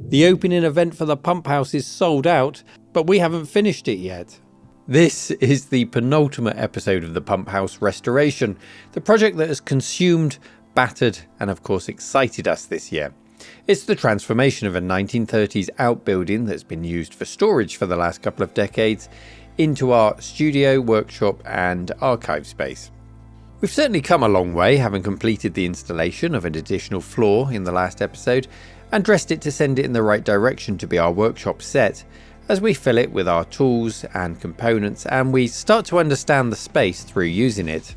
The opening event for the pump house is sold out, but we haven't finished it yet. This is the penultimate episode of the pump house restoration, the project that has consumed, battered and of course excited us this year. It's the transformation of a 1930s outbuilding that's been used for storage for the last couple of decades into our studio, workshop and archive space. We've certainly come a long way, having completed the installation of an additional floor in the last episode and dressed it to send it in the right direction to be our workshop set, as we fill it with our tools and components and we start to understand the space through using it.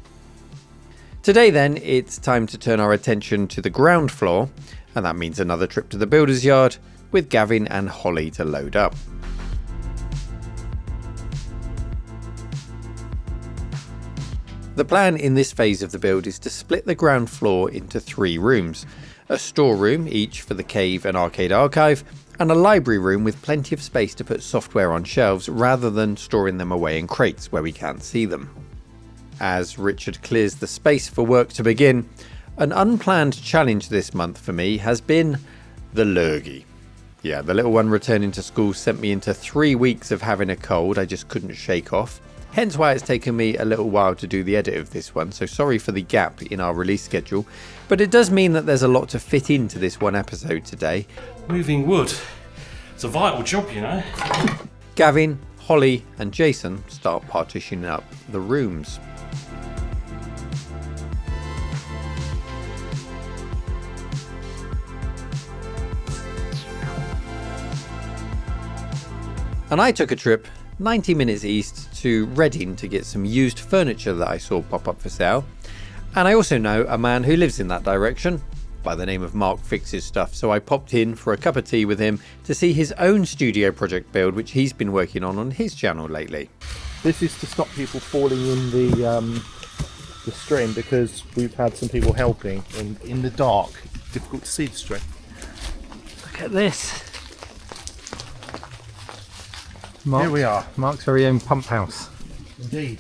Today then, it's time to turn our attention to the ground floor, and that means another trip to the builder's yard with Gavin and Holly to load up. The plan in this phase of the build is to split the ground floor into 3 rooms, a storeroom each for the cave and arcade archive, and a library room with plenty of space to put software on shelves rather than storing them away in crates where we can't see them. As Richard clears the space for work to begin, an unplanned challenge this month for me has been the lurgy. Yeah, the little one returning to school sent me into 3 weeks of having a cold I just couldn't shake off, hence why it's taken me a little while to do the edit of this one, so sorry for the gap in our release schedule, but it does mean that there's a lot to fit into this one episode today. Moving wood, it's a vital job, you know. Gavin, Holly and Jason start partitioning up the rooms. And I took a trip 90 minutes east to Reading to get some used furniture that I saw pop up for sale. And I also know a man who lives in that direction by the name of Mark Fixes Stuff, so I popped in for a cup of tea with him to see his own studio project build which he's been working on his channel lately. This is to stop people falling in the stream, because we've had some people helping and in the dark it's difficult to see the stream. Look at this. Here we are. Mark's very own pump house. Indeed.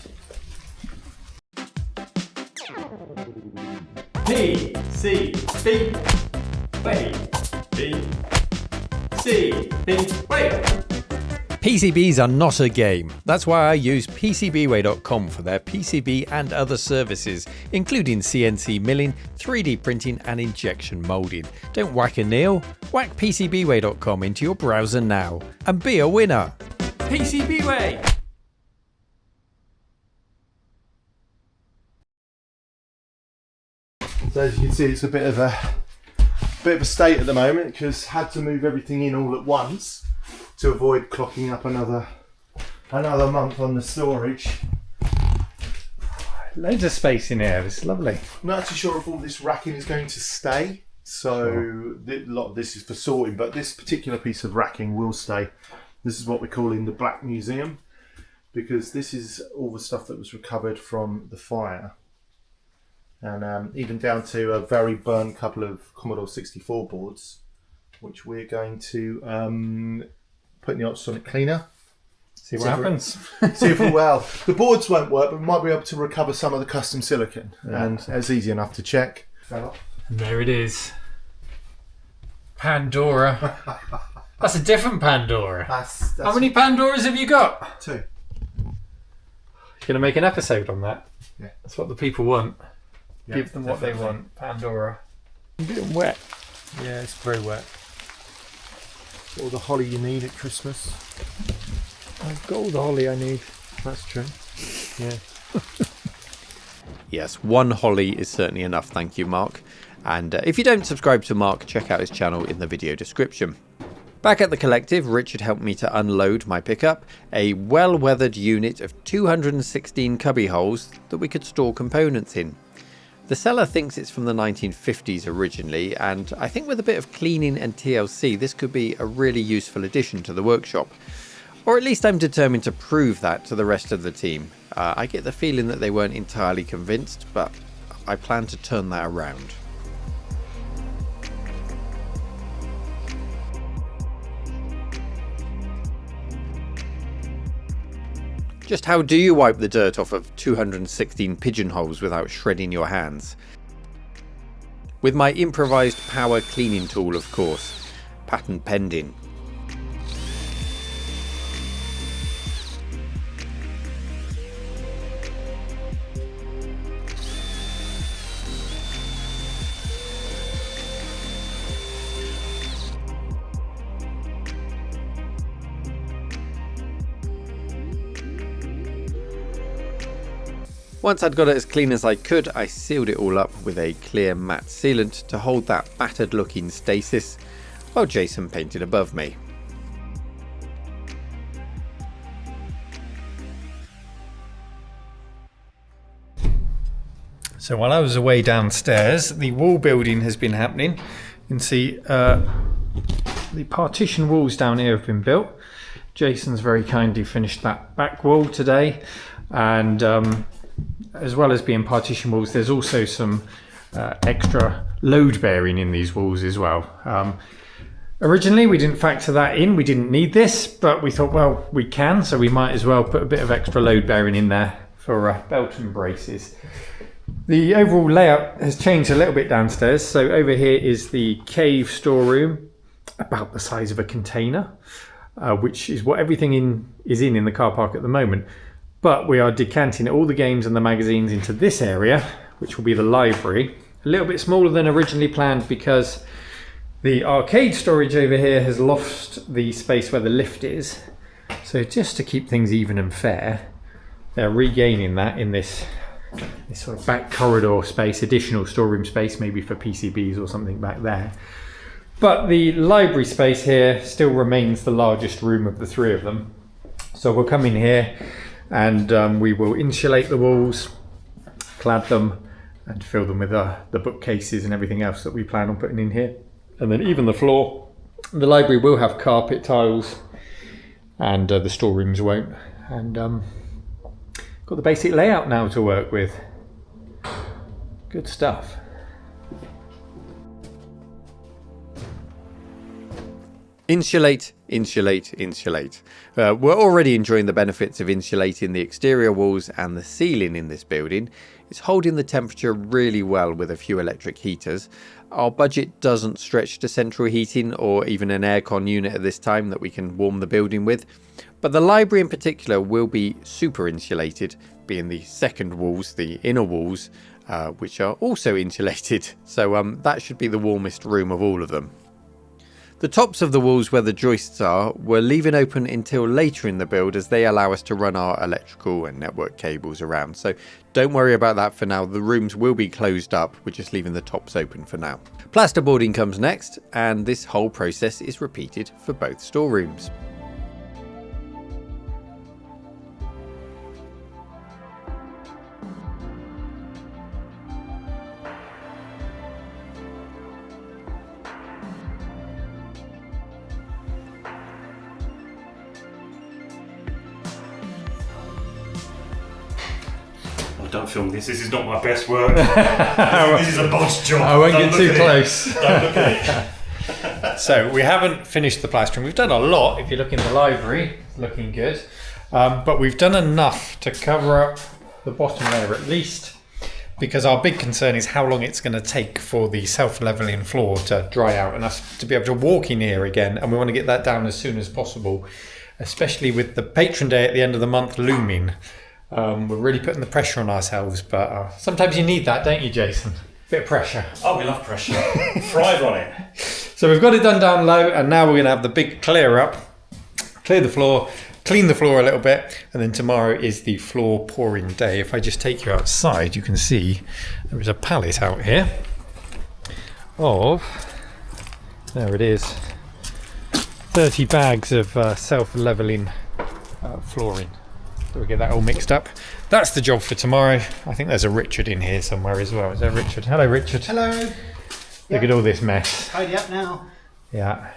P-C-B, wait, B-C-B, wait. PCBs are not a game. That's why I use PCBWay.com for their PCB and other services, including CNC milling, 3D printing and injection moulding. Don't whack a nail, whack PCBWay.com into your browser now and be a winner. PCBWay! So as you can see, it's a bit of a state at the moment, because had to move everything in all at once to avoid clocking up another month on the storage. Loads of space in here, it's lovely. I'm not actually sure if all this racking is going to stay, so a lot of this is for sorting, but this particular piece of racking will stay. This is what we're calling the Black Museum, because this is all the stuff that was recovered from the fire. And even down to a very burnt couple of Commodore 64 boards, which we're going to put in the ultrasonic cleaner. See what happens. See if the boards won't work, but we might be able to recover some of the custom silicon, and it's easy enough to check. And there it is. Pandora. That's a different Pandora. That's How many Pandoras have you got? 2. You're going to make an episode on that? Yeah. That's what the people want. Yeah, Give them what definitely. they want. Pandora. A bit wet. Yeah, it's very wet. All the holly you need at Christmas. I've got all the holly I need. That's true. Yeah. Yes, one holly is certainly enough, thank you Mark. And if you don't subscribe to Mark, check out his channel in the video description. Back at the collective, Richard helped me to unload my pickup, a well-weathered unit of 216 cubby holes that we could store components in. The seller thinks it's from the 1950s originally, and I think with a bit of cleaning and TLC this could be a really useful addition to the workshop. Or at least I'm determined to prove that to the rest of the team. I get the feeling that they weren't entirely convinced, but I plan to turn that around. Just how do you wipe the dirt off of 216 pigeonholes without shredding your hands? With my improvised power cleaning tool, of course. patent pending. Once I'd got it as clean as I could, I sealed it all up with a clear matte sealant to hold that battered looking stasis, while Jason painted above me. So while I was away downstairs, the wall building has been happening. You can see the partition walls down here have been built. Jason's very kindly finished that back wall today, and as well as being partition walls, there's also some extra load bearing in these walls as well. Originally we didn't factor that in, we didn't need this, but we thought, well, we can, so we might as well put a bit of extra load bearing in there for belt and braces. The overall layout has changed a little bit downstairs. So over here is the cave storeroom, about the size of a container, which is what everything is in the car park at the moment. But we are decanting all the games and the magazines into this area, which will be the library. A little bit smaller than originally planned because the arcade storage over here has lost the space where the lift is. So just to keep things even and fair, they're regaining that in this sort of back corridor space, additional storeroom space, maybe for PCBs or something back there. But the library space here still remains the largest room of the three of them. So we'll come in here and we will insulate the walls, clad them, and fill them with the bookcases and everything else that we plan on putting in here. And then even the floor. The library will have carpet tiles, and the storerooms won't. And got the basic layout now to work with. Good stuff. Insulate, insulate, insulate. We're already enjoying the benefits of insulating the exterior walls and the ceiling in this building. It's holding the temperature really well with a few electric heaters. Our budget doesn't stretch to central heating or even an aircon unit at this time that we can warm the building with. But the library in particular will be super insulated, being the second walls, the inner walls, which are also insulated. So that should be the warmest room of all of them. The tops of the walls where the joists are, we're leaving open until later in the build as they allow us to run our electrical and network cables around. So don't worry about that for now. The rooms will be closed up. We're just leaving the tops open for now. Plasterboarding comes next, and this whole process is repeated for both storerooms. Don't film this. This is not my best work. This is a boss job. I won't get too close. Don't look at it. So we haven't finished the plastering. We've done a lot. If you look in the library, it's looking good. But we've done enough to cover up the bottom layer at least, because our big concern is how long it's going to take for the self-leveling floor to dry out and us to be able to walk in here again. And we want to get that down as soon as possible, especially with the patron day at the end of the month looming. We're really putting the pressure on ourselves, but sometimes you need that, don't you, Jason? Bit of pressure. Oh, we love pressure. Thrive on it. So we've got it done down low, and now we're going to have the big clear up, clear the floor, clean the floor a little bit, and then tomorrow is the floor pouring day. If I just take you outside, you can see there is a pallet out here of, there it is, 30 bags of self-leveling flooring. So we'll get that all mixed up. That's the job for tomorrow. I think there's a Richard in here somewhere as well. Is there Richard? Hello, Richard. Hello. Look at all this mess. Tidy up now. Yeah.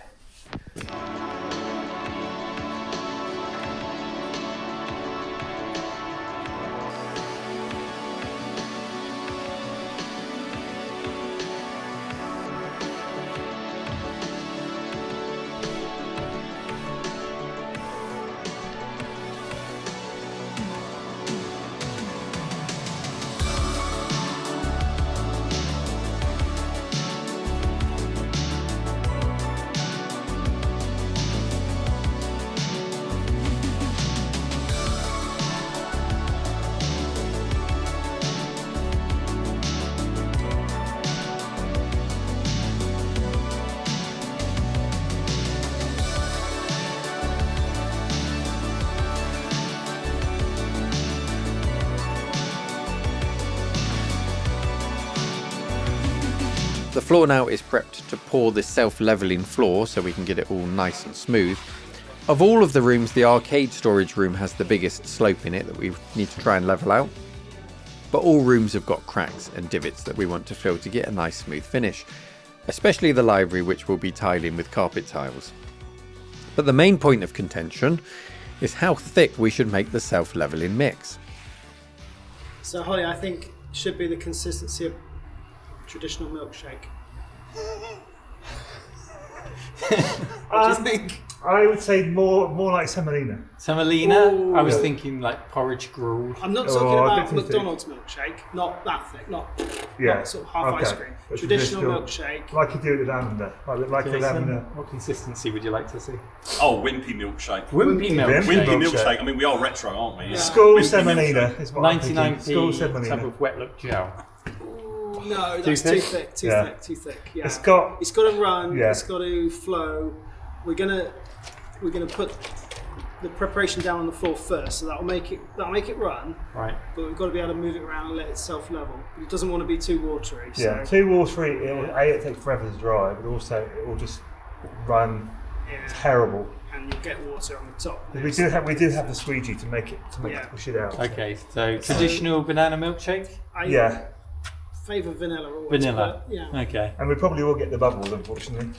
floor now is prepped to pour this self-leveling floor so we can get it all nice and smooth. Of all of the rooms, the arcade storage room has the biggest slope in it that we need to try and level out. But all rooms have got cracks and divots that we want to fill to get a nice smooth finish, especially the library, which will be tiling with carpet tiles. But the main point of contention is how thick we should make the self-leveling mix. So Holly, I think should be the consistency of traditional milkshake. What do you think? I would say more like semolina. Semolina? Ooh. I was thinking like porridge gruel. I'm not talking Oh, I about think so. McDonald's milkshake, not that thick, not sort of half Okay. ice cream. But Traditional traditional- milkshake. Like you do with lavender. Like the Jason, lavender. what consistency would you like to see? Oh, wimpy milkshake. Wimpy milk. Wimpy Wimpy milkshake. milkshake. I mean, we are retro, aren't we? Yeah. School Wimpy semolina milkshake. is what I'm thinking. 99p School tub semolina. of wet look gel. No, that's too thick, too Yeah. thick, too thick. Yeah. It's got- to run, Yeah. it's got to flow. We're gonna put the preparation down on the floor first, so that'll make it run. Right. But we've got to be able to move it around and let it self-level. But it doesn't want to be too watery. So. Yeah, too watery. It takes forever to dry, but also it will just run terrible. And you'll get water on the top. We do have the squeegee to make it push it out. Okay, so traditional banana milkshake? I Yeah, favour vanilla always. Vanilla. But, yeah. Okay. and we probably will get the bubbles, unfortunately.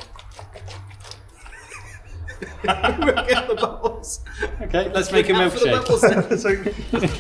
We'll get the bubbles. Okay, let's make a Look out for the milkshake. bubbles then. So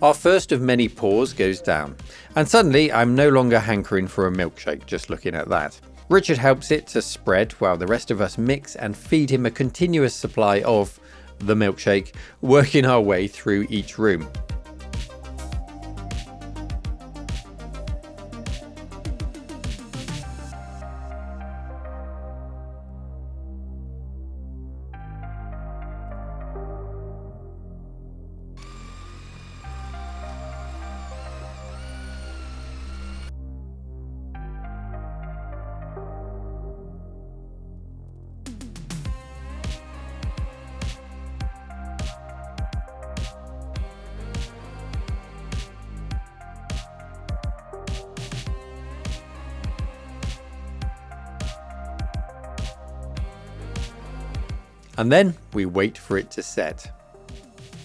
Our first of many pours goes down, and suddenly I'm no longer hankering for a milkshake just looking at that. Richard helps it to spread while the rest of us mix and feed him a continuous supply of the milkshake, working our way through each room. And then we wait for it to set.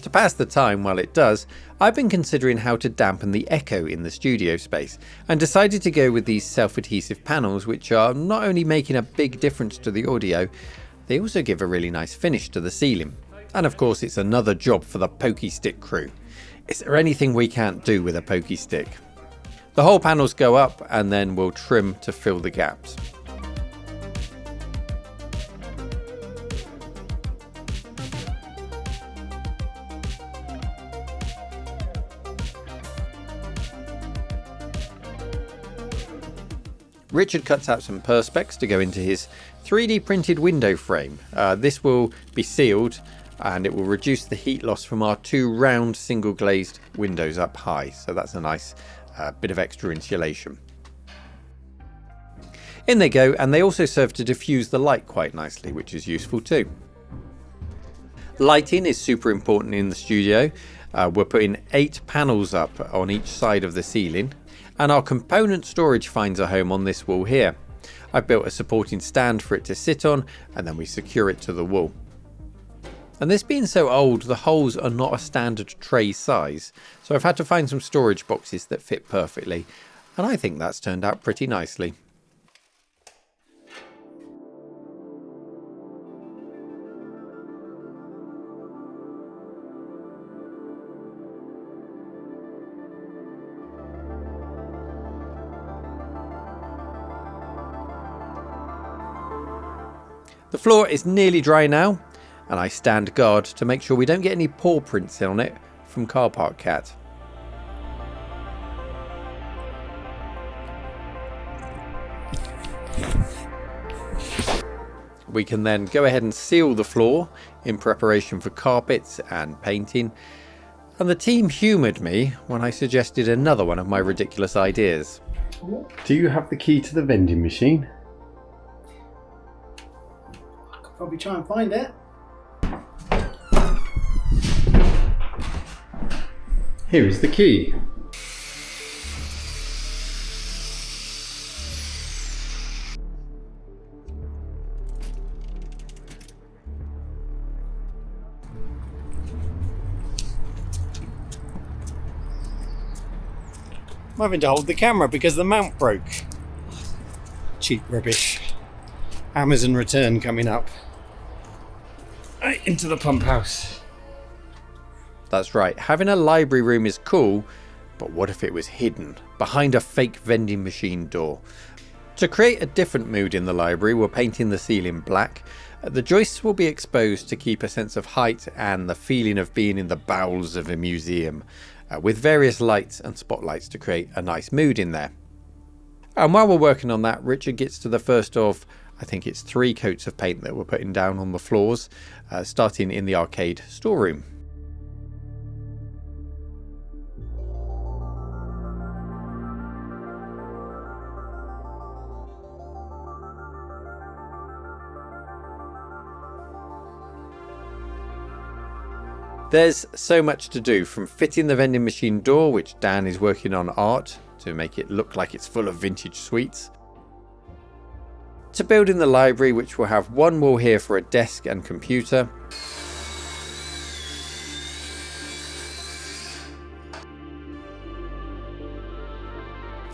To pass the time while it does, I've been considering how to dampen the echo in the studio space and decided to go with these self-adhesive panels, which are not only making a big difference to the audio, they also give a really nice finish to the ceiling. And of course it's another job for the pokey stick crew. Is there anything we can't do with a pokey stick? The whole panels go up and then we'll trim to fill the gaps. Richard cuts out some perspex to go into his 3D printed window frame. This will be sealed and it will reduce the heat loss from our two round single glazed windows up high. So that's a nice bit of extra insulation. In they go, and they also serve to diffuse the light quite nicely, which is useful too. Lighting is super important in the studio. We're putting 8 panels up on each side of the ceiling. And our component storage finds a home on this wall here. I've built a supporting stand for it to sit on, and then we secure it to the wall. And this being so old, the holes are not a standard tray size, so I've had to find some storage boxes that fit perfectly, and I think that's turned out pretty nicely. The floor is nearly dry now, and I stand guard to make sure we don't get any paw prints on it from Car Park Cat. We can then go ahead and seal the floor in preparation for carpets and painting. And the team humoured me when I suggested another one of my ridiculous ideas. Do you have the key to the vending machine? I could probably try and find it. Here is the key. I'm having to hold the camera because the mount broke. Cheap rubbish. Amazon return coming up. Right, into the pump house. That's right, having a library room is cool, but what if it was hidden behind a fake vending machine door? To create a different mood in the library, we're painting the ceiling black. The joists will be exposed to keep a sense of height and the feeling of being in the bowels of a museum, with various lights and spotlights to create a nice mood in there. And while we're working on that, Richard gets to the first of, I think it's 3 coats of paint that we're putting down on the floors, starting in the arcade storeroom. There's so much to do, from fitting the vending machine door, which Dan is working on art to make it look like it's full of vintage sweets, to building the library, which will have one wall here for a desk and computer,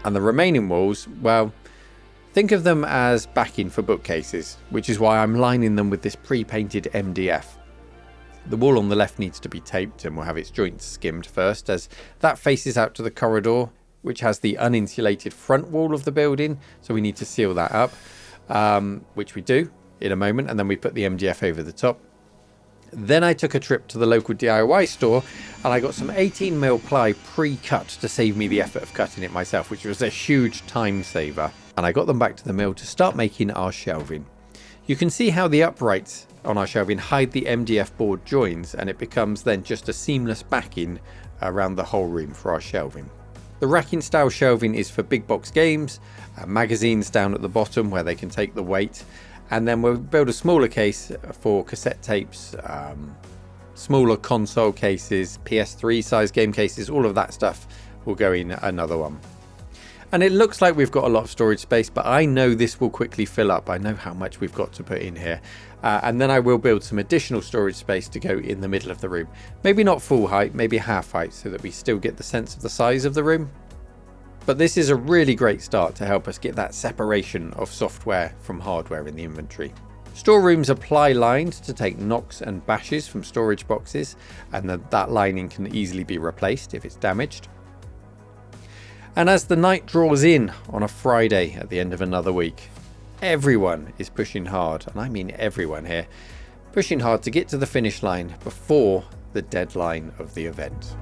and the remaining walls, well, think of them as backing for bookcases, which is why I'm lining them with this pre-painted MDF. The wall on the left needs to be taped and will have its joints skimmed first, as that faces out to the corridor, which has the uninsulated front wall of the building, so we need to seal that up, which we do in a moment, and then we put the MDF over the top. Then I took a trip to the local DIY store and I got some 18mm ply pre-cut to save me the effort of cutting it myself, which was a huge time saver. And I got them back to the mill to start making our shelving. You can see how the uprights on our shelving hide the MDF board joins, and it becomes then just a seamless backing around the whole room for our shelving. The racking style shelving is for big box games, magazines down at the bottom where they can take the weight, and then we'll build a smaller case for cassette tapes, smaller console cases, PS3 size game cases, all of that stuff will go in another one. And it looks like we've got a lot of storage space, but I know this will quickly fill up. I know how much we've got to put in here. And then I will build some additional storage space to go in the middle of the room. Maybe not full height, maybe half height, so that we still get the sense of the size of the room. But this is a really great start to help us get that separation of software from hardware in the inventory. Storerooms are ply lined to take knocks and bashes from storage boxes, and that lining can easily be replaced if it's damaged. And as the night draws in on a Friday at the end of another week, everyone is pushing hard, and I mean everyone here, pushing hard to get to the finish line before the deadline of the event.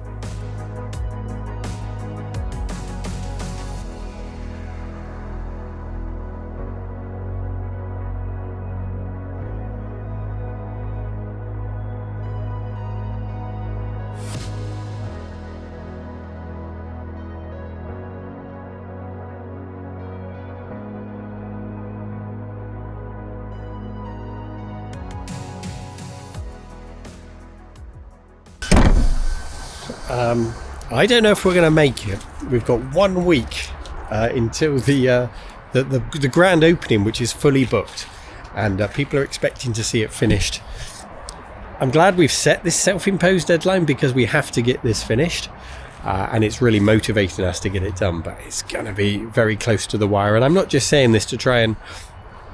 I don't know if we're going to make it. We've got 1 week until the grand opening, which is fully booked, and people are expecting to see it finished. I'm glad we've set this self-imposed deadline because we have to get this finished, and it's really motivating us to get it done, but it's going to be very close to the wire. And I'm not just saying this to try and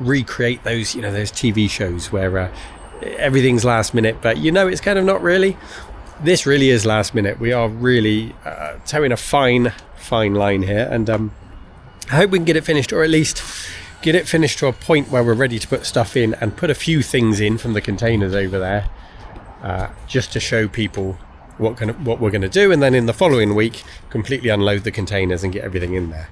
recreate those, those TV shows where everything's last minute, but it's kind of not really. This really is last minute. We are really towing a fine line here, and I hope we can get it finished, or at least get it finished to a point where we're ready to put stuff in and put a few things in from the containers over there, just to show people what we're going to do, and then in the following week completely unload the containers and get everything in there.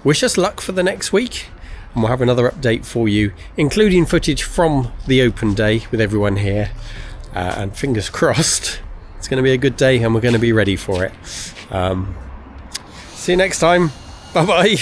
Wish us luck for the next week. and we'll have another update for you, including footage from the open day with everyone here. And fingers crossed, it's going to be a good day and we're going to be ready for it. See you next time. Bye bye.